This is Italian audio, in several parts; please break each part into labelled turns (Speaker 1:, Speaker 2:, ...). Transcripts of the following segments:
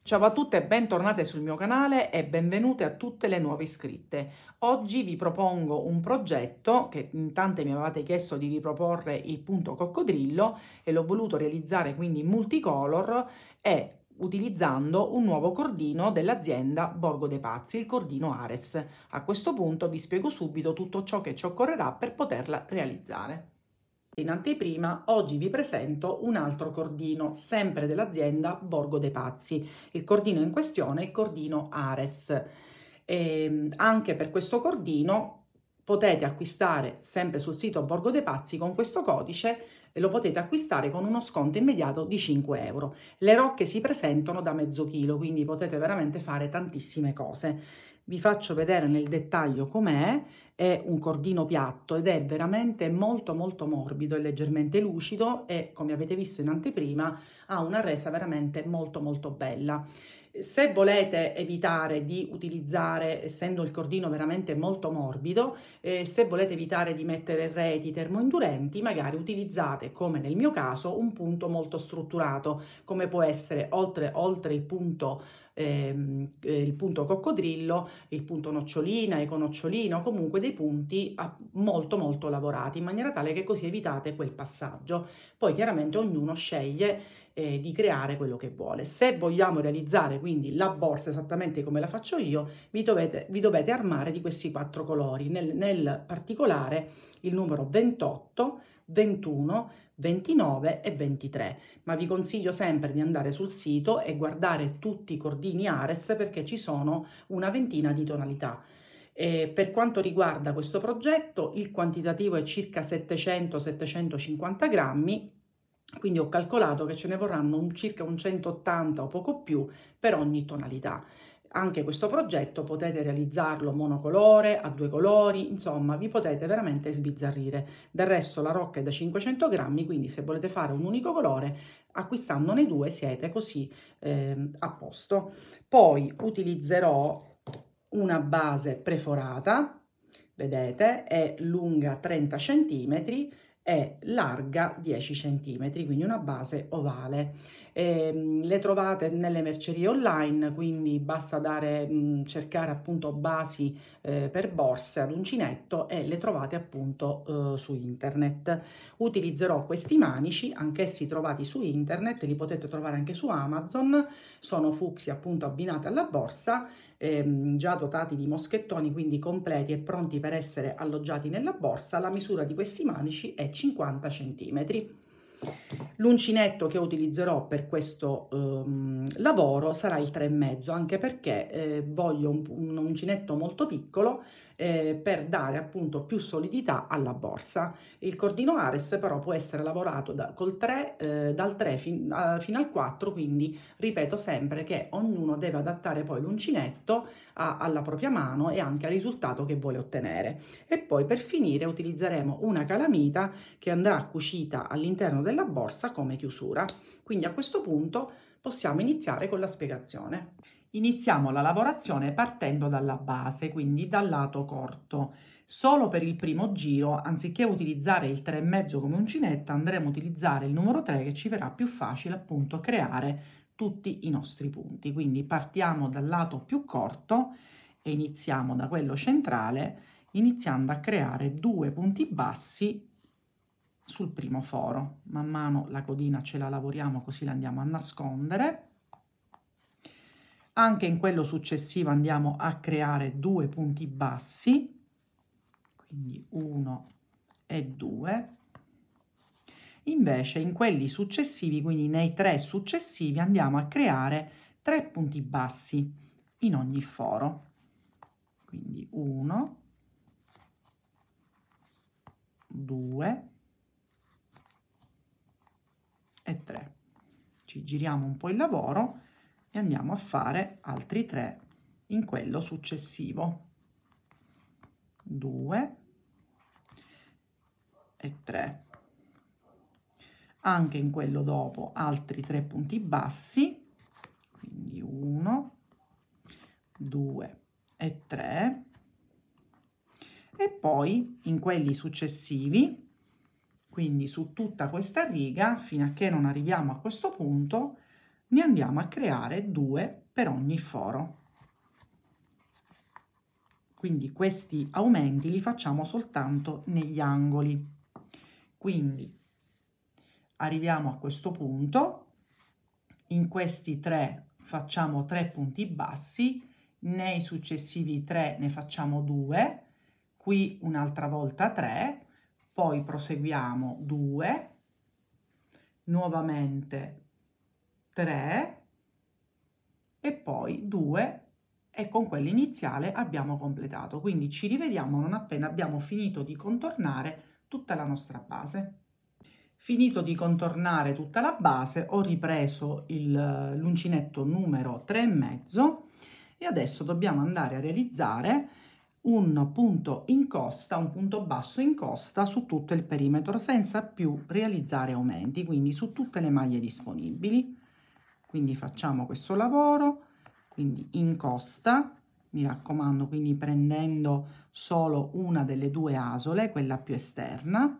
Speaker 1: Ciao a tutte e bentornate sul mio canale e benvenute a tutte le nuove iscritte. Oggi vi propongo un progetto che in tante mi avevate chiesto di riproporre il punto coccodrillo e l'ho voluto realizzare quindi in multicolor e utilizzando un nuovo cordino dell'azienda Borgo dei Pazzi, il cordino Ares. A questo punto vi spiego subito tutto ciò che ci occorrerà per poterla realizzare. In anteprima, oggi vi presento un altro cordino, sempre dell'azienda Borgo dei Pazzi. Il cordino in questione è il cordino Ares. Anche per questo cordino potete acquistare sempre sul sito Borgo dei Pazzi con questo codice e lo potete acquistare con uno sconto immediato di 5 euro. Le rocche si presentano da mezzo chilo, quindi potete veramente fare tantissime cose. Vi faccio vedere nel dettaglio com'è. È un cordino piatto ed è veramente molto morbido e leggermente lucido e, come avete visto in anteprima, ha una resa veramente molto bella. Se volete evitare di utilizzare, essendo il cordino veramente molto morbido, se volete evitare di mettere reti termoindurenti, magari utilizzate, come nel mio caso, un punto molto strutturato, come può essere oltre il punto coccodrillo, il punto nocciolina, econocciolino, comunque dei punti molto lavorati, in maniera tale che così evitate quel passaggio. Poi chiaramente ognuno sceglie di creare quello che vuole. Se vogliamo realizzare quindi la borsa esattamente come la faccio io, vi dovete armare di questi 4 colori, nel particolare il numero 28, 21, 29 e 23, ma vi consiglio sempre di andare sul sito e guardare tutti i cordini Ares perché ci sono una ventina di tonalità. Per quanto riguarda questo progetto, il quantitativo è circa 700-750 grammi, quindi ho calcolato che ce ne vorranno circa un 180 o poco più per ogni tonalità. Anche questo progetto potete realizzarlo monocolore, a 2 colori, insomma vi potete veramente sbizzarrire. Del resto la rocca è da 500 grammi, quindi se volete fare un unico colore, acquistandone 2 siete così a posto. Poi utilizzerò una base preforata, vedete, è lunga 30 cm e larga 10 cm, quindi una base ovale. Le trovate nelle mercerie online, quindi basta cercare appunto basi per borse ad uncinetto e le trovate appunto su internet. Utilizzerò questi manici, anch'essi trovati su internet, li potete trovare anche su Amazon, sono fucsia appunto abbinate alla borsa, già dotati di moschettoni, quindi completi e pronti per essere alloggiati nella borsa. La misura di questi manici è 50 cm. L'uncinetto che utilizzerò per questo lavoro sarà il 3,5, anche perché voglio un uncinetto molto piccolo per dare appunto più solidità alla borsa. Il cordino Ares però può essere lavorato dal 3 fino al 4, quindi ripeto sempre che ognuno deve adattare poi l'uncinetto alla propria mano e anche al risultato che vuole ottenere. E poi per finire utilizzeremo una calamita che andrà cucita all'interno della borsa come chiusura. Quindi a questo punto possiamo iniziare con la spiegazione. Iniziamo la lavorazione partendo dalla base, quindi dal lato corto. Solo per il primo giro, anziché utilizzare il 3,5 come uncinetta, andremo a utilizzare il numero 3 che ci verrà più facile appunto creare tutti i nostri punti. Quindi partiamo dal lato più corto e iniziamo da quello centrale, iniziando a creare 2 punti bassi sul primo foro. Man mano la codina ce la lavoriamo così la andiamo a nascondere. Anche in quello successivo andiamo a creare 2 punti bassi, quindi 1 e 2. Invece in quelli successivi, quindi nei 3 successivi, andiamo a creare 3 punti bassi in ogni foro. Quindi 1, 2 e 3. Ci giriamo un po' il lavoro e andiamo a fare altri 3 in quello successivo. 2 e 3. Anche in quello dopo altri 3 punti bassi, quindi 1, 2 e 3. E poi in quelli successivi, quindi su tutta questa riga, fino a che non arriviamo a questo punto, ne andiamo a creare 2 per ogni foro. Quindi questi aumenti li facciamo soltanto negli angoli. Quindi arriviamo a questo punto, in questi 3 facciamo 3 punti bassi, nei successivi 3 ne facciamo 2, qui un'altra volta 3, poi proseguiamo 2, nuovamente 3 e poi 2 e con quello iniziale abbiamo completato. Quindi ci rivediamo non appena abbiamo finito di contornare tutta la nostra base. Finito di contornare tutta la base, ho ripreso l'uncinetto numero 3,5 e adesso dobbiamo andare a realizzare un punto in costa, un punto basso in costa su tutto il perimetro senza più realizzare aumenti, quindi su tutte le maglie disponibili. Quindi facciamo questo lavoro, quindi in costa, mi raccomando, quindi prendendo solo una delle 2 asole, quella più esterna.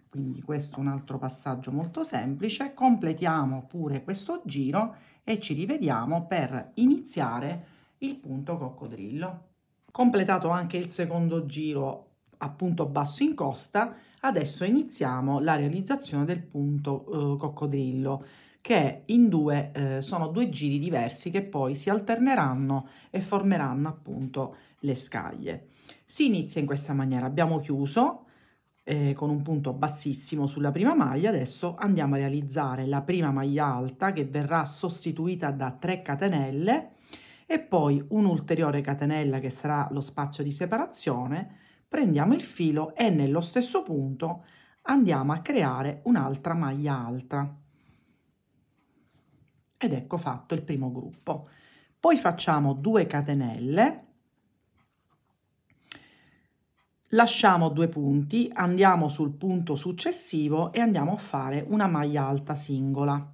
Speaker 1: Quindi questo è un altro passaggio molto semplice. Completiamo pure questo giro e ci rivediamo per iniziare il punto coccodrillo. Completato anche il secondo giro a punto basso in costa, adesso iniziamo la realizzazione del punto coccodrillo, che sono 2 giri diversi che poi si alterneranno e formeranno appunto le scaglie. Si inizia in questa maniera, abbiamo chiuso con un punto bassissimo sulla prima maglia. Adesso andiamo a realizzare la prima maglia alta che verrà sostituita da 3 catenelle e poi un'ulteriore catenella che sarà lo spazio di separazione. Prendiamo il filo e nello stesso punto andiamo a creare un'altra maglia alta ed ecco fatto il primo gruppo. Poi facciamo 2 catenelle, lasciamo 2 punti, andiamo sul punto successivo e andiamo a fare una maglia alta singola.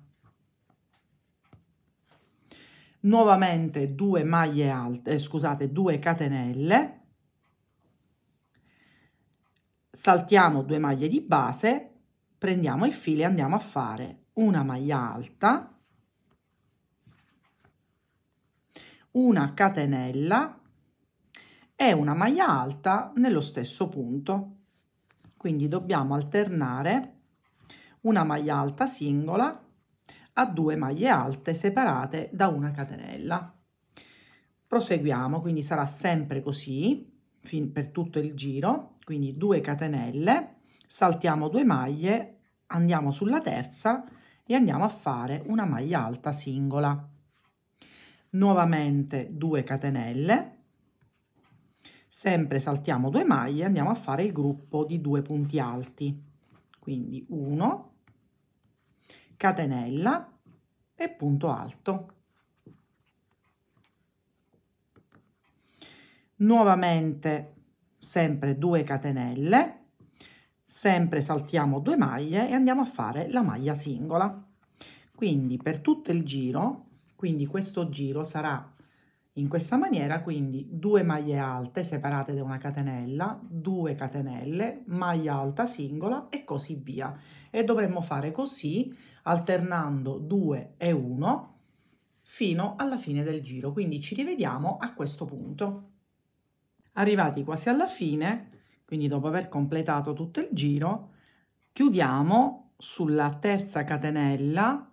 Speaker 1: Nuovamente 2 maglie alte, scusate, 2 catenelle, saltiamo 2 maglie di base, prendiamo il filo e andiamo a fare una maglia alta, una catenella e una maglia alta nello stesso punto. Quindi dobbiamo alternare una maglia alta singola a 2 maglie alte separate da una catenella. Proseguiamo, quindi sarà sempre così per tutto il giro, quindi 2 catenelle, saltiamo 2 maglie, andiamo sulla terza e andiamo a fare una maglia alta singola. Nuovamente 2 catenelle, sempre saltiamo 2 maglie, andiamo a fare il gruppo di 2 punti alti, quindi 1, catenella e punto alto. Nuovamente sempre 2 catenelle, sempre saltiamo 2 maglie e andiamo a fare la maglia singola. Quindi per tutto il giro, quindi questo giro sarà in questa maniera, quindi 2 maglie alte separate da una catenella, 2 catenelle, maglia alta singola e così via. E dovremmo fare così alternando 2 e 1 fino alla fine del giro. Quindi ci rivediamo a questo punto. Arrivati quasi alla fine, quindi dopo aver completato tutto il giro, chiudiamo sulla terza catenella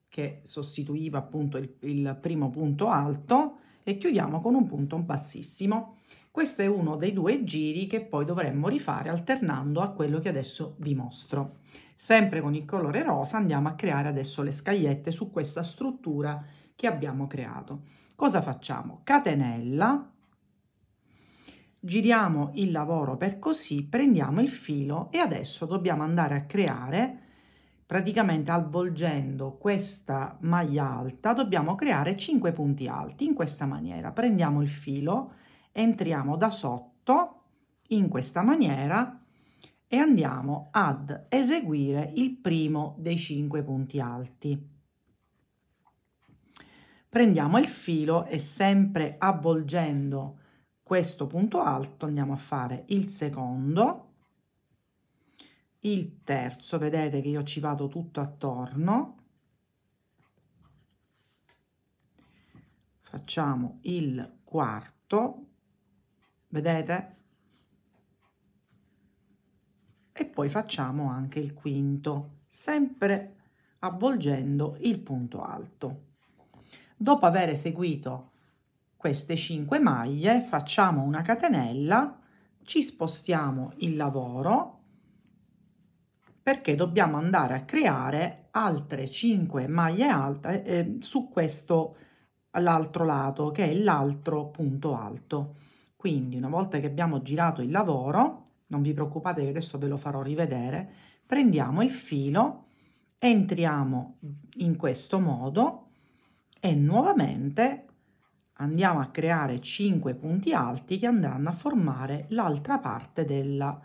Speaker 1: che sostituiva appunto il primo punto alto e chiudiamo con un punto bassissimo. Questo è uno dei 2 giri che poi dovremmo rifare alternando a quello che adesso vi mostro. Sempre con il colore rosa andiamo a creare adesso le scagliette su questa struttura che abbiamo creato. Cosa facciamo? Catenella, giriamo il lavoro per così, prendiamo il filo e adesso dobbiamo andare a creare, praticamente avvolgendo questa maglia alta, dobbiamo creare 5 punti alti in questa maniera. Prendiamo il filo, entriamo da sotto in questa maniera e andiamo ad eseguire il primo dei 5 punti alti. Prendiamo il filo e sempre avvolgendo questo punto alto andiamo a fare il secondo, il terzo, vedete che io ci vado tutto attorno, facciamo il quarto, vedete, e poi facciamo anche il quinto, sempre avvolgendo il punto alto. Dopo aver eseguito queste 5 maglie facciamo una catenella, ci spostiamo il lavoro perché dobbiamo andare a creare altre 5 maglie alte su questo all'altro lato, che è l'altro punto alto. Quindi una volta che abbiamo girato il lavoro, non vi preoccupate che adesso ve lo farò rivedere, prendiamo il filo, entriamo in questo modo e nuovamente andiamo a creare 5 punti alti che andranno a formare l'altra parte della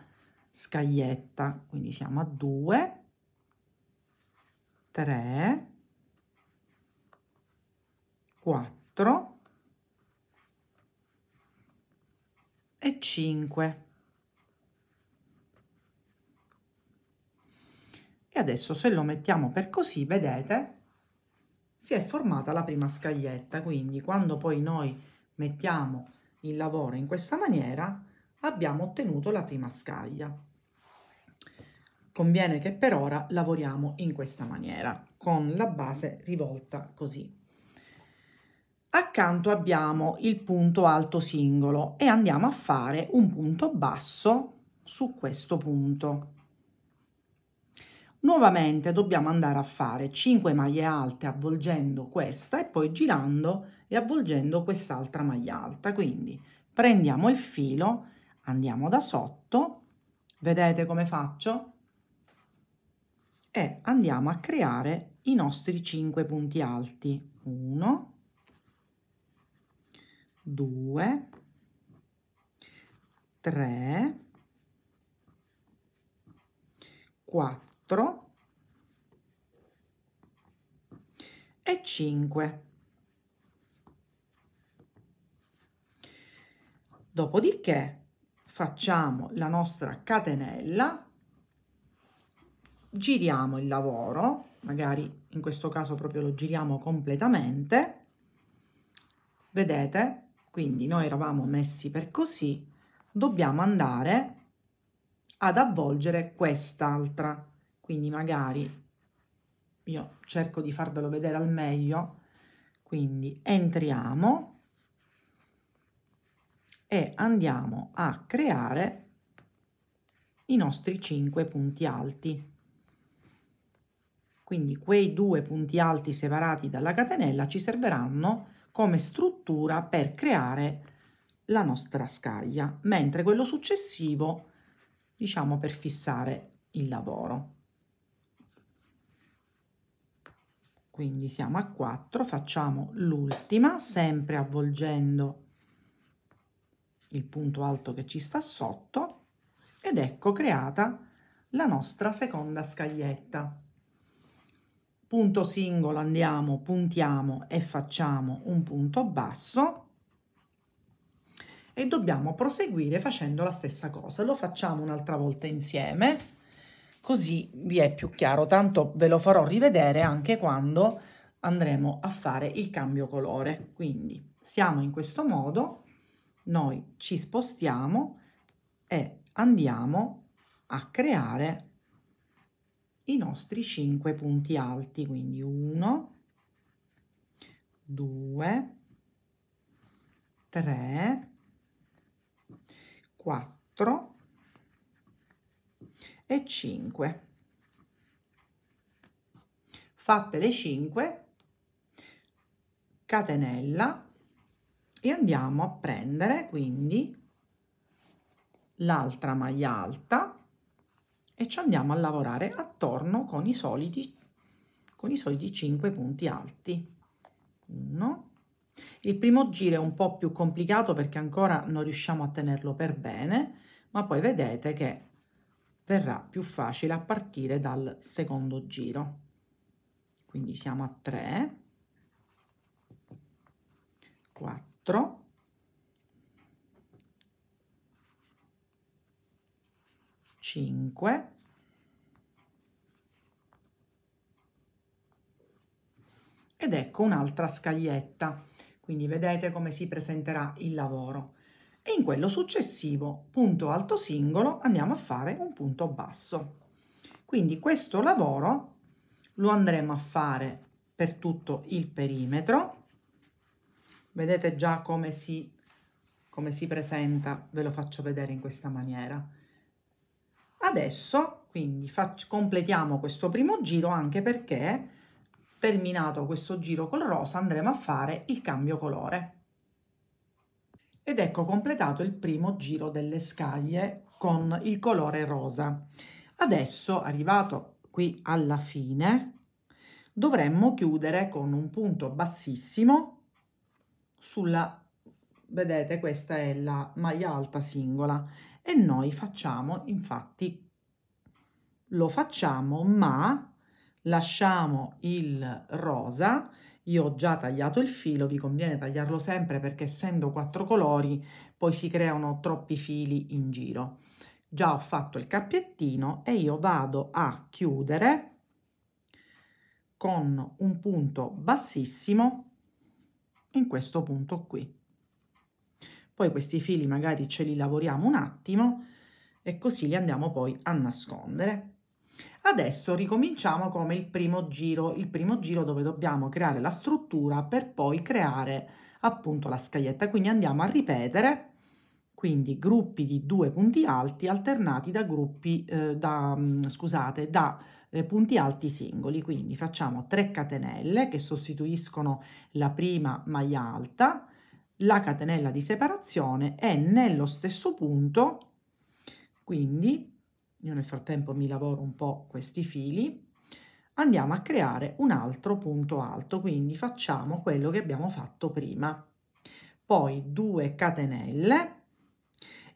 Speaker 1: scaglietta. Quindi siamo a 2, 3, 4 e 5. E adesso se lo mettiamo per così, vedete, si è formata la prima scaglietta. Quindi quando poi noi mettiamo il lavoro in questa maniera abbiamo ottenuto la prima scaglia. Conviene che per ora lavoriamo in questa maniera, con la base rivolta così. Accanto abbiamo il punto alto singolo e andiamo a fare un punto basso su questo punto. Nuovamente dobbiamo andare a fare 5 maglie alte avvolgendo questa e poi girando e avvolgendo quest'altra maglia alta. Quindi prendiamo il filo, andiamo da sotto, vedete come faccio? E andiamo a creare i nostri 5 punti alti. 1, 2, 3, 4 e 5. Dopodiché facciamo la nostra catenella, giriamo il lavoro, magari in questo caso proprio lo giriamo completamente, vedete? Quindi noi eravamo messi per così, dobbiamo andare ad avvolgere quest'altra, quindi magari io cerco di farvelo vedere al meglio, quindi entriamo e andiamo a creare i nostri 5 punti alti. Quindi quei 2 punti alti separati dalla catenella ci serviranno come struttura per creare la nostra scaglia, mentre quello successivo diciamo per fissare il lavoro. Quindi siamo a 4, facciamo l'ultima sempre avvolgendo il punto alto che ci sta sotto ed ecco creata la nostra seconda scaglietta. Punto singolo andiamo, puntiamo e facciamo un punto basso e dobbiamo proseguire facendo la stessa cosa. Lo facciamo un'altra volta insieme, così vi è più chiaro, tanto ve lo farò rivedere anche quando andremo a fare il cambio colore. Quindi siamo in questo modo, noi ci spostiamo e andiamo a creare i nostri 5 punti alti, quindi 1, 2, 3, 4 e 5. Fatte le 5, catenella e andiamo a prendere quindi l'altra maglia alta e ci andiamo a lavorare attorno con i soliti 5 punti alti. 1. Il primo giro è un po' più complicato perché ancora non riusciamo a tenerlo per bene, ma poi vedete che verrà più facile a partire dal secondo giro. Quindi siamo a 3, 4, 5 ed ecco un'altra scaglietta. Quindi vedete come si presenterà il lavoro. E in quello successivo, punto alto singolo, andiamo a fare un punto basso. Quindi questo lavoro lo andremo a fare per tutto il perimetro. Vedete già come si presenta, ve lo faccio vedere in questa maniera. Adesso quindi completiamo questo primo giro, anche perché terminato questo giro col rosa andremo a fare il cambio colore. Ed ecco completato il primo giro delle scaglie con il colore rosa. Adesso, arrivato qui alla fine, dovremmo chiudere con un punto bassissimo sulla, vedete, questa è la maglia alta singola, e noi facciamo, infatti lo facciamo, ma lasciamo il rosa. Io ho già tagliato il filo, vi conviene tagliarlo sempre perché essendo 4 colori poi si creano troppi fili in giro. Già ho fatto il cappiettino e io vado a chiudere con un punto bassissimo in questo punto qui. Poi questi fili magari ce li lavoriamo un attimo e così li andiamo poi a nascondere. Adesso ricominciamo come il primo giro dove dobbiamo creare la struttura per poi creare appunto la scaglietta. Quindi andiamo a ripetere, quindi gruppi di 2 punti alti alternati da gruppi punti alti singoli. Quindi facciamo 3 catenelle che sostituiscono la prima maglia alta, la catenella di separazione, e nello stesso punto, quindi io nel frattempo mi lavoro un po' questi fili, andiamo a creare un altro punto alto, quindi facciamo quello che abbiamo fatto prima, poi 2 catenelle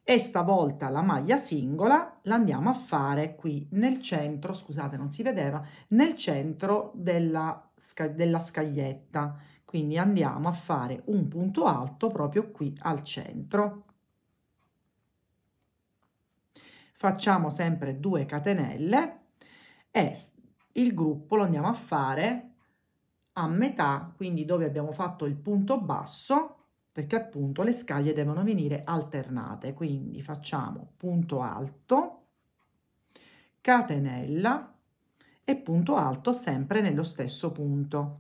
Speaker 1: e stavolta la maglia singola la andiamo a fare qui nel centro, scusate non si vedeva, nel centro della scaglietta, quindi andiamo a fare un punto alto proprio qui al centro. Facciamo sempre 2 catenelle e il gruppo lo andiamo a fare a metà, quindi dove abbiamo fatto il punto basso, perché appunto le scaglie devono venire alternate. Quindi facciamo punto alto, catenella e punto alto sempre nello stesso punto.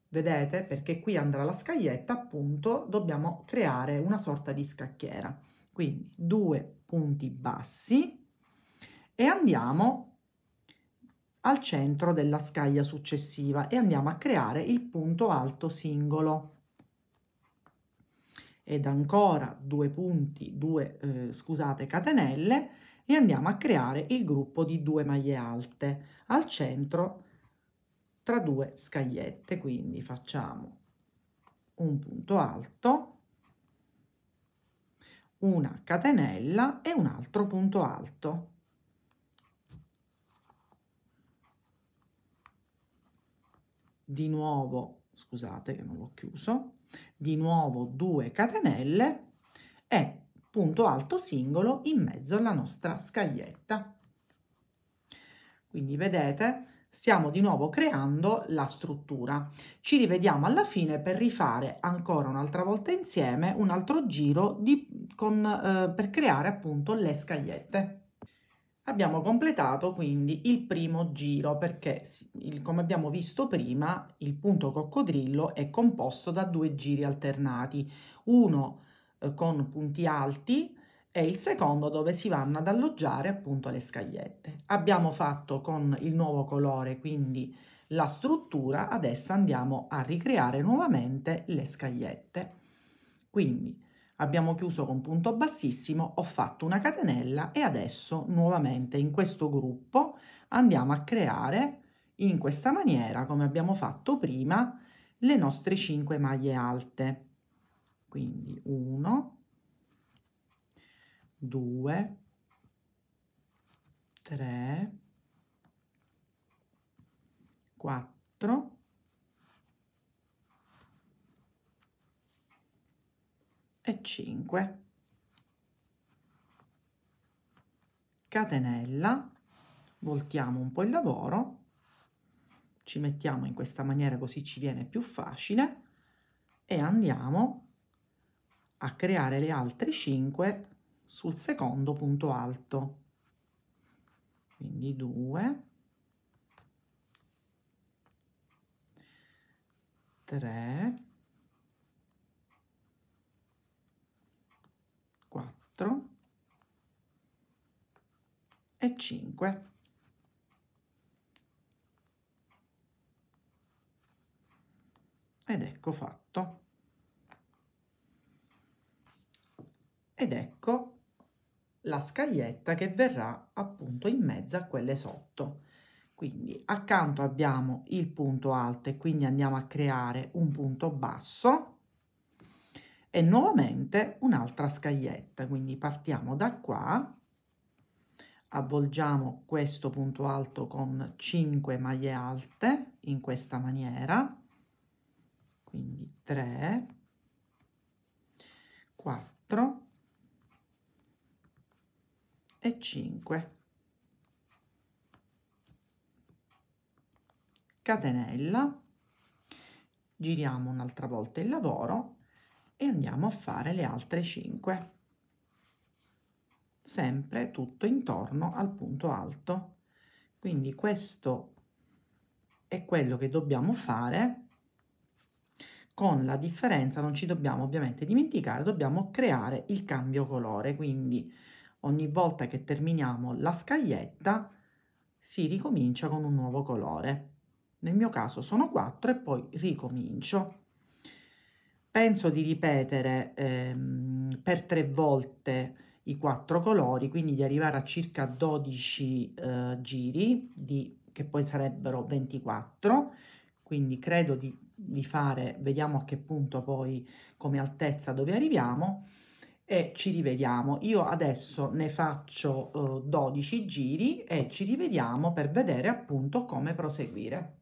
Speaker 1: Vedete? Perché qui andrà la scaglietta, appunto, dobbiamo creare una sorta di scacchiera. Quindi 2 punti bassi e andiamo al centro della scaglia successiva e andiamo a creare il punto alto singolo. Ed ancora 2 punti, scusate, catenelle, e andiamo a creare il gruppo di 2 maglie alte al centro tra 2 scagliette. Quindi facciamo un punto alto, una catenella e un altro punto alto. Di nuovo, scusate che non l'ho chiuso, di nuovo 2 catenelle e punto alto singolo in mezzo alla nostra scaglietta. Quindi vedete, stiamo di nuovo creando la struttura. Ci rivediamo alla fine per rifare ancora un'altra volta insieme un altro giro per creare appunto le scagliette. Abbiamo completato quindi il primo giro perché, come abbiamo visto prima, il punto coccodrillo è composto da 2 giri alternati, uno con punti alti e il secondo dove si vanno ad alloggiare appunto le scagliette. Abbiamo fatto con il nuovo colore quindi la struttura, adesso andiamo a ricreare nuovamente le scagliette. Quindi abbiamo chiuso con punto bassissimo, ho fatto una catenella e adesso nuovamente in questo gruppo andiamo a creare in questa maniera, come abbiamo fatto prima, le nostre 5 maglie alte. Quindi 1, 2, 3, 4, e 5, catenella, voltiamo un po' il lavoro, ci mettiamo in questa maniera così ci viene più facile e andiamo a creare le altre 5 sul secondo punto alto. Quindi 2, 3, 4 e 5. Ed ecco fatto. Ed ecco la scaglietta che verrà appunto in mezzo a quelle sotto. Quindi accanto abbiamo il punto alto e quindi andiamo a creare un punto basso e nuovamente un'altra scaglietta. Quindi partiamo da qua, avvolgiamo questo punto alto con 5 maglie alte in questa maniera, quindi 3, 4 e 5. Catenella, giriamo un'altra volta il lavoro e andiamo a fare le altre 5, sempre tutto intorno al punto alto. Quindi questo è quello che dobbiamo fare, con la differenza, non ci dobbiamo ovviamente dimenticare, dobbiamo creare il cambio colore, quindi ogni volta che terminiamo la scaglietta si ricomincia con un nuovo colore. Nel mio caso sono 4 e poi ricomincio. Penso di ripetere per 3 volte i 4 colori, quindi di arrivare a circa 12 giri, che poi sarebbero 24, quindi credo di fare, vediamo a che punto poi come altezza dove arriviamo e ci rivediamo. Io adesso ne faccio 12 giri e ci rivediamo per vedere appunto come proseguire.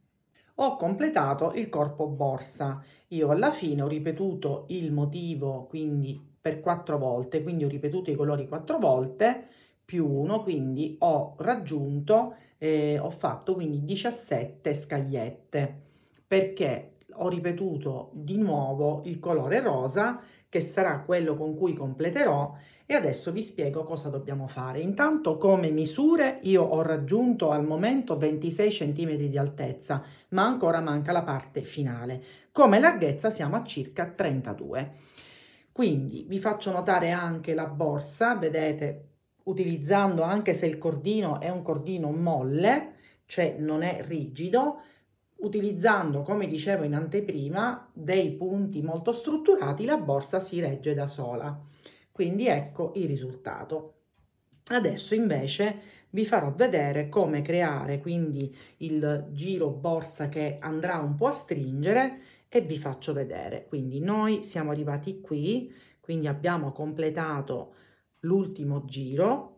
Speaker 1: Ho completato il corpo borsa. Io alla fine ho ripetuto il motivo quindi per 4 volte, quindi ho ripetuto i colori 4 volte più 1, quindi ho raggiunto, ho fatto quindi 17 scagliette, perché ho ripetuto di nuovo il colore rosa, che sarà quello con cui completerò, e adesso vi spiego cosa dobbiamo fare. Intanto, come misure, io ho raggiunto al momento 26 cm di altezza, ma ancora manca la parte finale. Come larghezza siamo a circa 32. Quindi vi faccio notare anche la borsa, vedete, utilizzando, anche se il cordino è un cordino molle, cioè non è rigido, utilizzando, come dicevo in anteprima, dei punti molto strutturati, la borsa si regge da sola. Quindi ecco il risultato. Adesso invece vi farò vedere come creare quindi il giro borsa che andrà un po' a stringere e vi faccio vedere. Quindi noi siamo arrivati qui, quindi abbiamo completato l'ultimo giro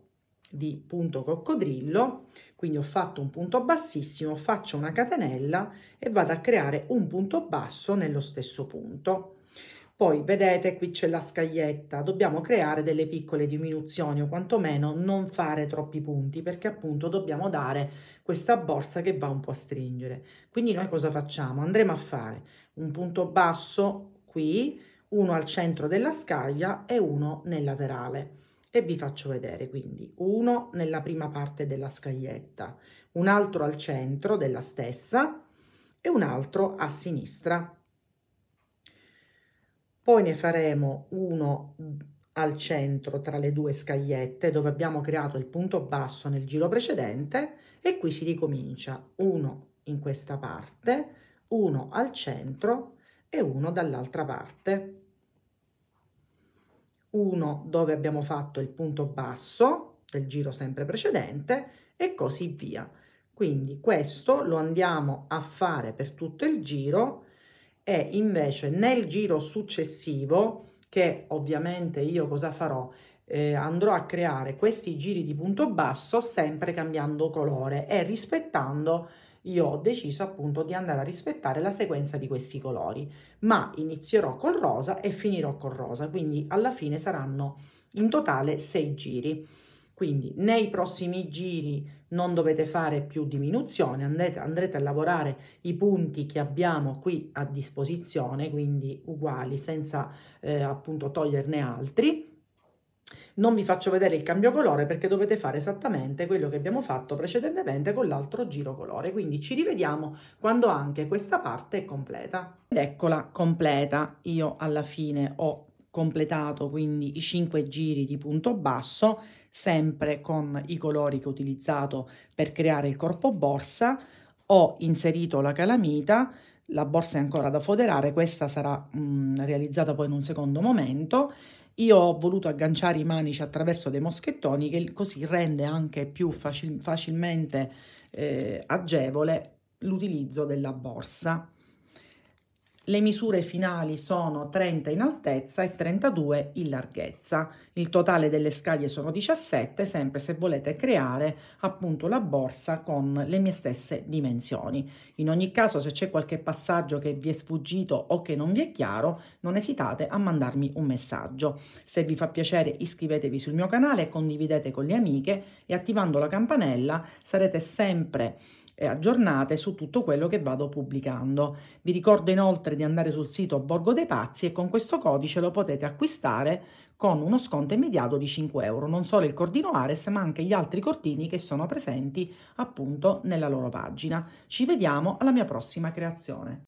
Speaker 1: di punto coccodrillo, quindi ho fatto un punto bassissimo, faccio una catenella e vado a creare un punto basso nello stesso punto. Poi vedete qui c'è la scaglietta, dobbiamo creare delle piccole diminuzioni o quantomeno non fare troppi punti, perché appunto dobbiamo dare questa borsa che va un po' a stringere. Quindi noi cosa facciamo? Andremo a fare un punto basso qui, uno al centro della scaglia e uno nel laterale. E vi faccio vedere, quindi uno nella prima parte della scaglietta, un altro al centro della stessa e un altro a sinistra. Poi ne faremo uno al centro tra le due scagliette dove abbiamo creato il punto basso nel giro precedente, e qui si ricomincia uno in questa parte, uno al centro e uno dall'altra parte, uno dove abbiamo fatto il punto basso del giro sempre precedente e così via. Quindi questo lo andiamo a fare per tutto il giro, e invece nel giro successivo, che ovviamente io cosa farò? Andrò a creare questi giri di punto basso sempre cambiando colore e rispettando, io ho deciso appunto di andare a rispettare la sequenza di questi colori, ma inizierò col rosa e finirò col rosa, quindi alla fine saranno in totale 6 giri. Quindi nei prossimi giri non dovete fare più diminuzione, andrete a lavorare i punti che abbiamo qui a disposizione, quindi uguali, senza appunto toglierne altri. Non vi faccio vedere il cambio colore perché dovete fare esattamente quello che abbiamo fatto precedentemente con l'altro giro colore, quindi ci rivediamo quando anche questa parte è completa. Ed eccola completa, io alla fine ho completato quindi i 5 giri di punto basso, sempre con i colori che ho utilizzato per creare il corpo borsa. Ho inserito la calamita, la borsa è ancora da foderare, questa sarà realizzata poi in un secondo momento. Io ho voluto agganciare i manici attraverso dei moschettoni che così rende anche più facilmente agevole l'utilizzo della borsa. Le misure finali sono 30 in altezza e 32 in larghezza. Il totale delle scaglie sono 17, sempre se volete creare appunto la borsa con le mie stesse dimensioni. In ogni caso, se c'è qualche passaggio che vi è sfuggito o che non vi è chiaro, non esitate a mandarmi un messaggio. Se vi fa piacere, iscrivetevi sul mio canale, condividete con le amiche e attivando la campanella sarete sempre aggiornate su tutto quello che vado pubblicando. Vi ricordo inoltre di andare sul sito Borgo dei Pazzi e con questo codice lo potete acquistare con uno sconto immediato di 5 euro, non solo il cordino Ares ma anche gli altri cordini che sono presenti appunto nella loro pagina. Ci vediamo alla mia prossima creazione.